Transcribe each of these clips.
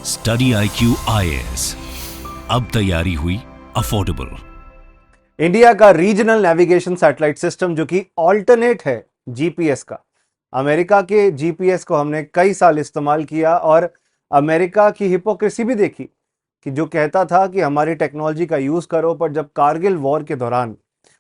Study IQ IAS, अब तैयारी हुई अफोर्डेबल। इंडिया का रीजनल नेविगेशन सैटेलाइट सिस्टम जो कि ऑल्टरनेट है जीपीएस का। अमेरिका के जीपीएस को हमने कई साल इस्तेमाल किया और अमेरिका की हिपोक्रेसी भी देखी कि जो कहता था कि हमारी टेक्नोलॉजी का यूज करो, पर जब कारगिल वॉर के दौरान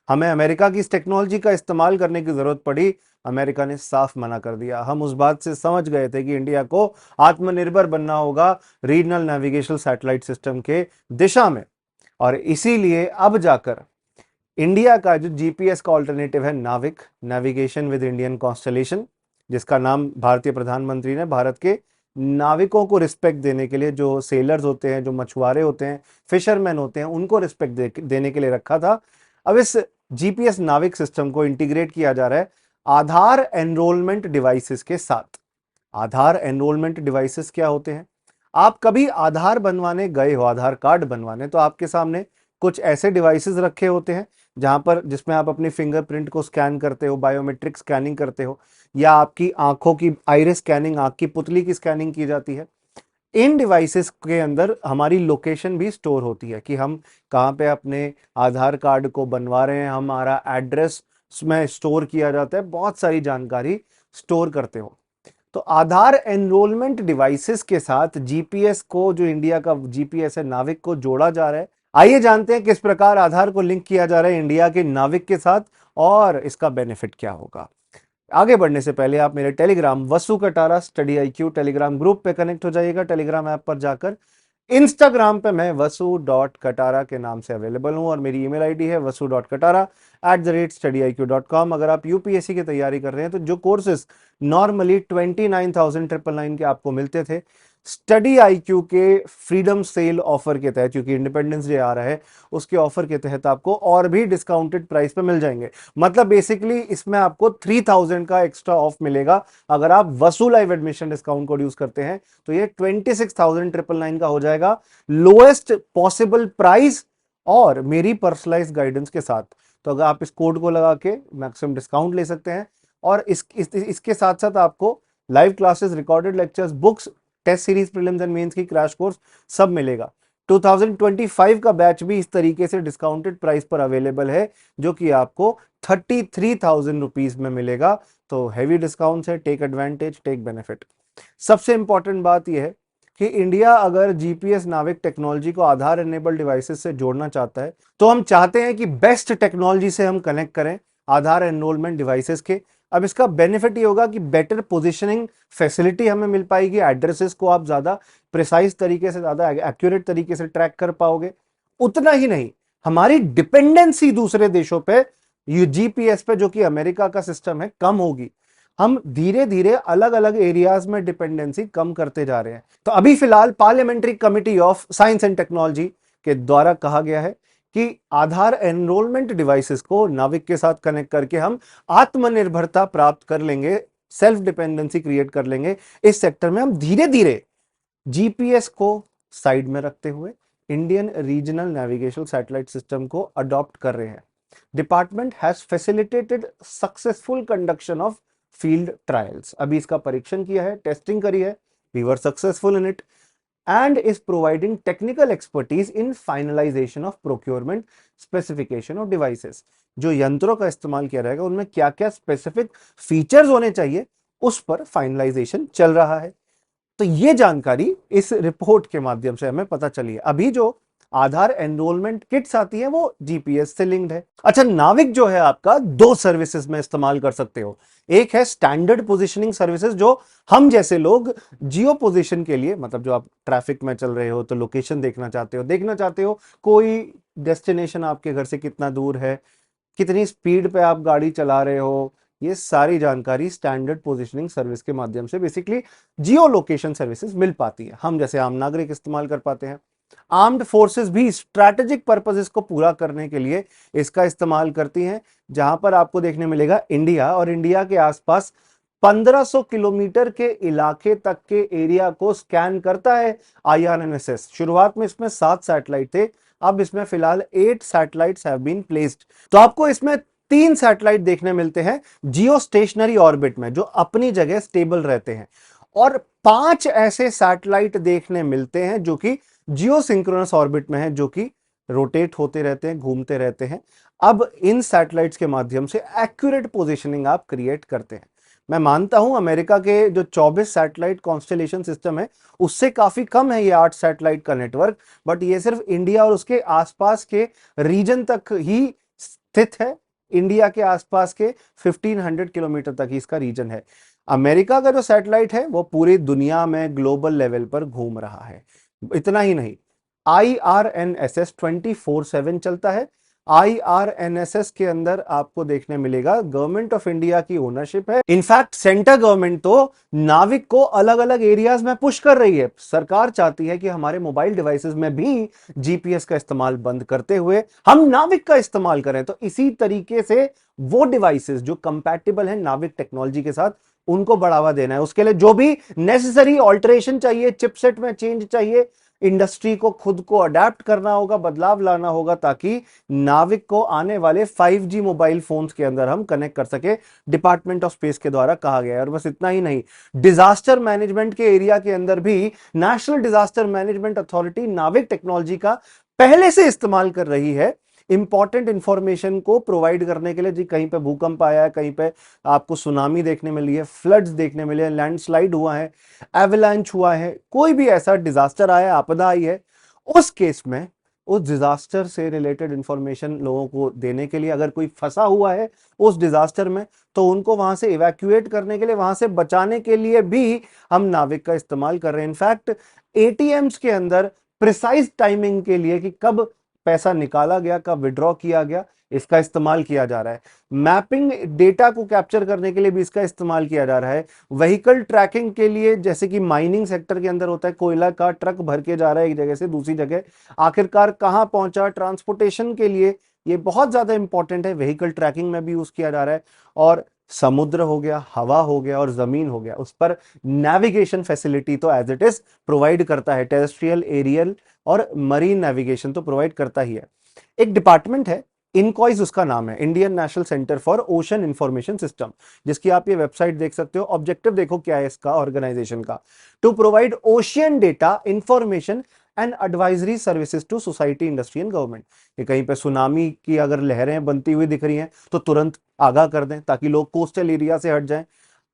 हमें अमेरिका की इस टेक्नोलॉजी का इस्तेमाल करने की जरूरत पड़ी, अमेरिका ने साफ मना कर दिया। हम उस बात से समझ गए थे कि इंडिया को आत्मनिर्भर बनना होगा रीजनल नेविगेशन सैटेलाइट सिस्टम के दिशा में, और इसीलिए अब जाकर इंडिया का जो जीपीएस का ऑल्टरनेटिव है नाविक, नेविगेशन विद इंडियन कॉन्स्टलेशन, जिसका नाम भारतीय प्रधानमंत्री ने भारत के नाविकों को रिस्पेक्ट देने के लिए, जो सेलर्स होते हैं, जो मछुआरे होते हैं, फिशरमैन होते हैं, उनको रिस्पेक्ट देने के लिए रखा था। अब इस जीपीएस नाविक सिस्टम को इंटीग्रेट किया जा रहा है आधार एनरोलमेंट डिवाइसेस के साथ। आधार एनरोलमेंट डिवाइसेस क्या होते हैं? आप कभी आधार बनवाने गए हो, आधार कार्ड बनवाने, तो आपके सामने कुछ ऐसे डिवाइसेस रखे होते हैं जहां पर जिसमें आप अपनी फिंगरप्रिंट को स्कैन करते हो, बायोमेट्रिक स्कैनिंग करते हो, या आपकी आंखों की आइरिस स्कैनिंग, आंख की पुतली की स्कैनिंग की जाती है। इन डिवाइसेस के अंदर हमारी लोकेशन भी स्टोर होती है कि हम कहाँ पे अपने आधार कार्ड को बनवा रहे हैं, हमारा एड्रेस में स्टोर किया जाता है, बहुत सारी जानकारी स्टोर करते हो। तो आधार एनरोलमेंट डिवाइसेस के साथ जीपीएस को, जो इंडिया का जीपीएस है नाविक, को जोड़ा जा रहा है। आइए जानते हैं किस प्रकार आधार को लिंक किया जा रहा है इंडिया के नाविक के साथ और इसका बेनिफिट क्या होगा। आगे बढ़ने से पहले आप मेरे Telegram Vasu Katara study IQ Telegram group पे कनेक्ट हो जाइएगा, टेलीग्राम ऐप पर जाकर। इंस्टाग्राम पे मैं वसु.कटारा के नाम से अवेलेबल हूं और मेरी ईमेल आईडी है wasu.katara@studiiq.com। अगर आप यूपीएससी की तैयारी कर रहे हैं तो जो कोर्सेज नॉर्मली 29,900 के आपको मिलते थे, स्टडी IQ के फ्रीडम सेल ऑफर के तहत, क्योंकि इंडिपेंडेंस डे आ रहा है, उसके ऑफर के तहत आपको और भी डिस्काउंटेड प्राइस पे मिल जाएंगे। मतलब बेसिकली इसमें आपको 3,000 का एक्स्ट्रा ऑफ मिलेगा। अगर आप Vasu live admission discount code use करते हैं तो ये 26,999 का हो जाएगा, लोएस्ट पॉसिबल प्राइस और मेरी पर्सनलाइज गाइडेंस के साथ। तो अगर आप इस कोड को लगा के मैक्सिमम डिस्काउंट ले सकते हैं, और इसके साथ साथ आपको live classes, recorded lectures, books, test series, prelims and mains की क्रैश कोर्स सब मिलेगा। 2025 का बैच भी इस तरीके से डिस्काउंटेड प्राइस पर अवेलेबल है, जो कि आपको 33,000 रुपीज में मिलेगा। तो हैवी डिस्काउंट है, टेक एडवांटेज, टेक बेनिफिट। सबसे इंपॉर्टेंट बात यह है कि इंडिया अगर जीपीएस नाविक टेक्नोलॉजी को आधार एनेबल्ड डिवाइसेस से जोड़ना चाहता है, तो हम चाहते हैं कि बेस्ट टेक्नोलॉजी से हम कनेक्ट करें आधार एनरोलमेंट डिवाइसेस के। अब इसका बेनिफिट ये होगा कि बेटर पोजीशनिंग फैसिलिटी हमें मिल पाएगी, एड्रेसेस को आप ज्यादा प्रिसाइज तरीके से, ज्यादा एक्यूरेट तरीके से ट्रैक कर पाओगे। उतना ही नहीं, हमारी डिपेंडेंसी दूसरे देशों पे, जीपीएस पे, जो कि अमेरिका का सिस्टम है, कम होगी। हम धीरे धीरे अलग अलग एरियाज में डिपेंडेंसी कम करते जा रहे हैं। तो अभी फिलहाल parliamentary committee of science and technology के द्वारा कहा गया है कि आधार एनरोलमेंट डिवाइसेस को नाविक के साथ कनेक्ट करके हम आत्मनिर्भरता प्राप्त कर लेंगे, सेल्फ डिपेंडेंसी क्रिएट कर लेंगे। इस सेक्टर में हम धीरे धीरे जीपीएस को साइड में रखते हुए Indian regional navigation satellite system को अडॉप्ट कर रहे हैं। Department has facilitated successful conduction of field trials. अभी इसका परीक्षण किया है, टेस्टिंग करी है, we were successful in it, and is providing technical expertise in finalization of procurement specification of devices। जो यंत्रों का इस्तेमाल किया रहेगा उनमें क्या क्या स्पेसिफिक फीचर्स होने चाहिए, उस पर फाइनलाइजेशन चल रहा है। तो ये जानकारी इस रिपोर्ट के माध्यम से हमें पता चली है। अभी जो आधार एनरोलमेंट किट्स आती है वो जीपीएस से लिंक्ड है। अच्छा, नाविक जो है आपका दो सर्विसेज में इस्तेमाल कर सकते हो। एक है स्टैंडर्ड पोजीशनिंग सर्विसेज, जो हम जैसे लोग जियो पोजीशन के लिए, मतलब जो आप ट्रैफिक में चल रहे हो तो लोकेशन देखना चाहते हो कोई डेस्टिनेशन आपके घर से कितना दूर है, कितनी स्पीड पे आप गाड़ी चला रहे हो, ये सारी जानकारी स्टैंडर्ड पोजीशनिंग सर्विस के माध्यम से बेसिकली जियो लोकेशन सर्विसेज मिल पाती है। हम जैसे आम नागरिक इस्तेमाल कर पाते हैं। आर्म्ड फोर्सेस भी स्ट्रैटेजिक पर्पसेस को पूरा करने के लिए इसका इस्तेमाल करती हैं, जहां पर आपको देखने मिलेगा इंडिया और इंडिया के आसपास 1500 किलोमीटर के इलाके तक के एरिया को स्कैन करता है IRNSS। शुरुआत में इसमें 7 सैटेलाइट थे, अब इसमें फिलहाल 8 सैटेलाइट्स हैव बीन प्लेस्ड। तो आपको इसमें 3 सैटेलाइट देखने मिलते हैं जियो स्टेशनरी ऑर्बिट में, जो अपनी जगह स्टेबल रहते हैं, और 5 ऐसे सैटेलाइट देखने मिलते हैं जो कि जियोसिंक्रोनस ऑर्बिट में हैं, जो कि रोटेट होते रहते हैं, घूमते रहते हैं। अब इन सैटेलाइट्स के माध्यम से एक्यूरेट पोजीशनिंग आप क्रिएट करते हैं। मैं मानता हूं अमेरिका के जो 24 सैटेलाइट कॉन्स्टेलेशन सिस्टम है उससे काफी कम है ये 8 सैटेलाइट का नेटवर्क, बट ये सिर्फ इंडिया और उसके आसपास के रीजन तक ही स्थित है। इंडिया के आसपास के 1500 किलोमीटर तक ही इसका रीजन है। अमेरिका का जो सैटेलाइट है वो पूरी दुनिया में ग्लोबल लेवल पर घूम रहा है। इतना ही नहीं, IRNSS 24/7 चलता है। IRNSS के अंदर आपको देखने मिलेगा गवर्नमेंट ऑफ इंडिया की ओनरशिप है। इनफैक्ट सेंट्रल गवर्नमेंट तो नाविक को अलग अलग एरियाज में पुश कर रही है। सरकार चाहती है कि हमारे मोबाइल डिवाइसेस में भी जीपीएस का इस्तेमाल बंद करते हुए हम नाविक का इस्तेमाल करें। तो इसी तरीके से वो डिवाइसेस जो कंपैटिबल है नाविक टेक्नोलॉजी के साथ, उनको बढ़ावा देना है। उसके लिए जो भी नेसेसरी ऑल्टरेशन चाहिए, चिपसेट में चेंज चाहिए, इंडस्ट्री को खुद को अडेप्ट करना होगा, बदलाव लाना होगा, ताकि नाविक को आने वाले 5G मोबाइल फोन्स के अंदर हम कनेक्ट कर सके, डिपार्टमेंट ऑफ स्पेस के द्वारा कहा गया है। और बस इतना ही नहीं, डिजास्टर मैनेजमेंट के एरिया के अंदर भी नेशनल डिजास्टर मैनेजमेंट अथॉरिटी नाविक टेक्नोलॉजी का पहले से इस्तेमाल कर रही है इंपॉर्टेंट इंफॉर्मेशन को प्रोवाइड करने के लिए। जी कहीं पे भूकंप आया है, कहीं पे आपको सुनामी देखने मिली है, फ्लड्स देखने मिले हैं, लैंडस्लाइड हुआ है, एवलांच हुआ है, कोई भी ऐसा डिजास्टर आया है, आपदा आई है, उस केस में उस डिजास्टर से रिलेटेड इंफॉर्मेशन लोगों को देने के लिए, अगर कोई फंसा हुआ है उस डिजास्टर में तो उनको वहां से इवैक्यूएट करने के लिए, वहां से बचाने के लिए भी हम नाविक का इस्तेमाल कर रहे हैं। इनफैक्ट एटीएम्स के अंदर प्रिसाइज टाइमिंग के लिए कि कब पैसा निकाला गया, कब विड्रॉ किया गया, इसका इस्तेमाल किया जा रहा है। मैपिंग डेटा को कैप्चर करने के लिए भी इसका इस्तेमाल किया जा रहा है। व्हीकल ट्रैकिंग के लिए, जैसे कि माइनिंग सेक्टर के अंदर होता है, कोयला का ट्रक भर के जा रहा है एक जगह से दूसरी जगह, आखिरकार कहां पहुंचा, ट्रांसपोर्टेशन के लिए ये बहुत ज्यादा इंपॉर्टेंट है, व्हीकल ट्रैकिंग में भी यूज किया जा रहा है। और समुद्र हो गया, हवा हो गया और जमीन हो गया, उस पर नेविगेशन फैसिलिटी तो एज इट इज प्रोवाइड करता है। टेरेस्ट्रियल, एरियल और मरीन नेविगेशन तो प्रोवाइड करता ही है। एक डिपार्टमेंट है, इनकॉइज उसका नाम है, Indian national centre for ocean information system, जिसकी आप ये वेबसाइट देख सकते हो। ऑब्जेक्टिव देखो क्या है इसका ऑर्गेनाइजेशन का, to provide ocean data, information and advisory services to society, industry and government. ये कहीं पे सुनामी की अगर लहरें बनती हुई दिख रही हैं तो तुरंत आगाह कर दें ताकि लोग कोस्टल एरिया से हट जाएं।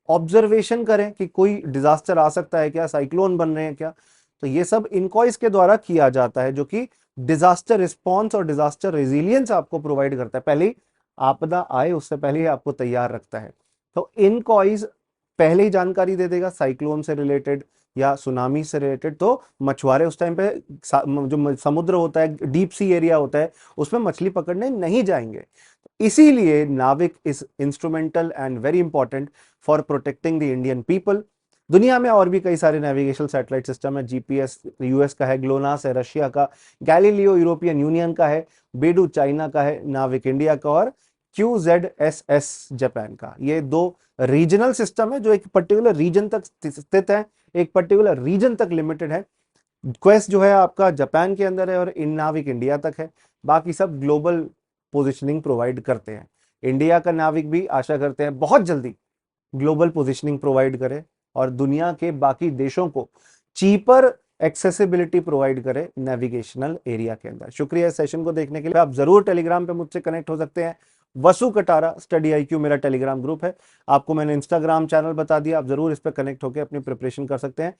ऑब्जर्वेशन करें कि कोई डिजास्टर आ सकता है क्या, साइक्लोन बन रहे हैं क्या, तो ये सब इनकॉइज के द्वारा किया जाता है, जो कि डिजास्टर रिस्पॉन्स और डिजास्टर रेजिलियंस आपको प्रोवाइड करता है। पहले ही आपदा आए उससे पहले ही आपको तैयार रखता है। तो इनकॉइज पहले ही जानकारी दे देगा साइक्लोन से रिलेटेड या सुनामी से रिलेटेड, तो मछुआरे उस टाइम पे जो समुद्र होता है, डीप सी एरिया होता है, उसमें मछली पकड़ने नहीं जाएंगे। इसीलिए नाविक is instrumental and very important for protecting the Indian people. दुनिया में और भी कई सारे नेविगेशन सैटेलाइट सिस्टम है। जीपीएस यूएस का है, ग्लोनास है रशिया का, गैलीलियो यूरोपियन यूनियन का है, बेडू चाइना का है, नाविक इंडिया का और QZSS जापान का। ये 2 रीजनल सिस्टम है जो एक पर्टिकुलर रीजन तक स्थित है, एक पर्टिकुलर रीजन तक लिमिटेड है। क्वेस्ट जो है आपका जापान के अंदर है और इन नाविक इंडिया तक है। बाकी सब ग्लोबल पोजिशनिंग प्रोवाइड करते हैं। इंडिया का नाविक भी आशा करते हैं बहुत जल्दी ग्लोबल पोजिशनिंग प्रोवाइड करे और दुनिया के बाकी देशों को चीपर एक्सेसिबिलिटी प्रोवाइड करे नेविगेशनल एरिया के अंदर। शुक्रिया इस सेशन को देखने के लिए। आप जरूर टेलीग्राम पे मुझसे कनेक्ट हो सकते हैं। वसु कटारा स्टडी IQ मेरा टेलीग्राम ग्रुप है। आपको मैंने इंस्टाग्राम चैनल बता दिया, आप जरूर इस पर कनेक्ट होकर अपनी प्रिपरेशन कर सकते हैं।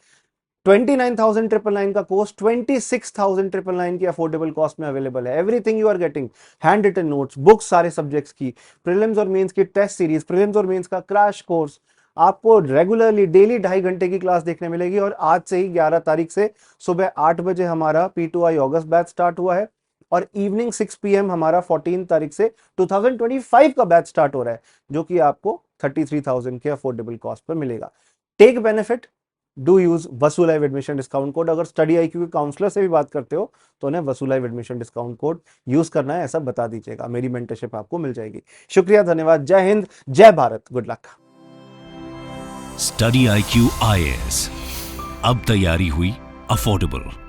29,999 का कोर्स 26,999 की अफोर्डेबल कॉस्ट में अवेलेबल है। Everything you are getting, hand written notes, books सारे सब्जेक्ट्स की, प्रीलिम्स और मेंस की टेस्ट सीरीज, प्रीलिम्स और मेंस का क्रैश कोर्स, आपको रेगुलरली डेली 2.5 घंटे की क्लास देखने मिलेगी। और आज से ही 11 तारीख से सुबह 8 बजे हमारा P2I अगस्त बैच स्टार्ट हुआ है और इवनिंग 6 PM हमारा 14 तारीख से 2025 का बैच स्टार्ट हो रहा है, जो कि आपको 33,000 के अफोर्डेबल कॉस्ट पर मिलेगा। Take benefit, do use Vasu live admission discount code. अगर स्टडी IQ के काउंसलर से भी बात करते हो तो उन्हें Vasu live admission discount code use करना है, ऐसा बता दीजिएगा। मेरी मेंटरशिप आपको मिल जाएगी। शुक्रिया, धन्यवाद, जय हिंद, जय Bharat, good luck. Study IQ IAS, अब तैयारी हुई अफोर्डेबल।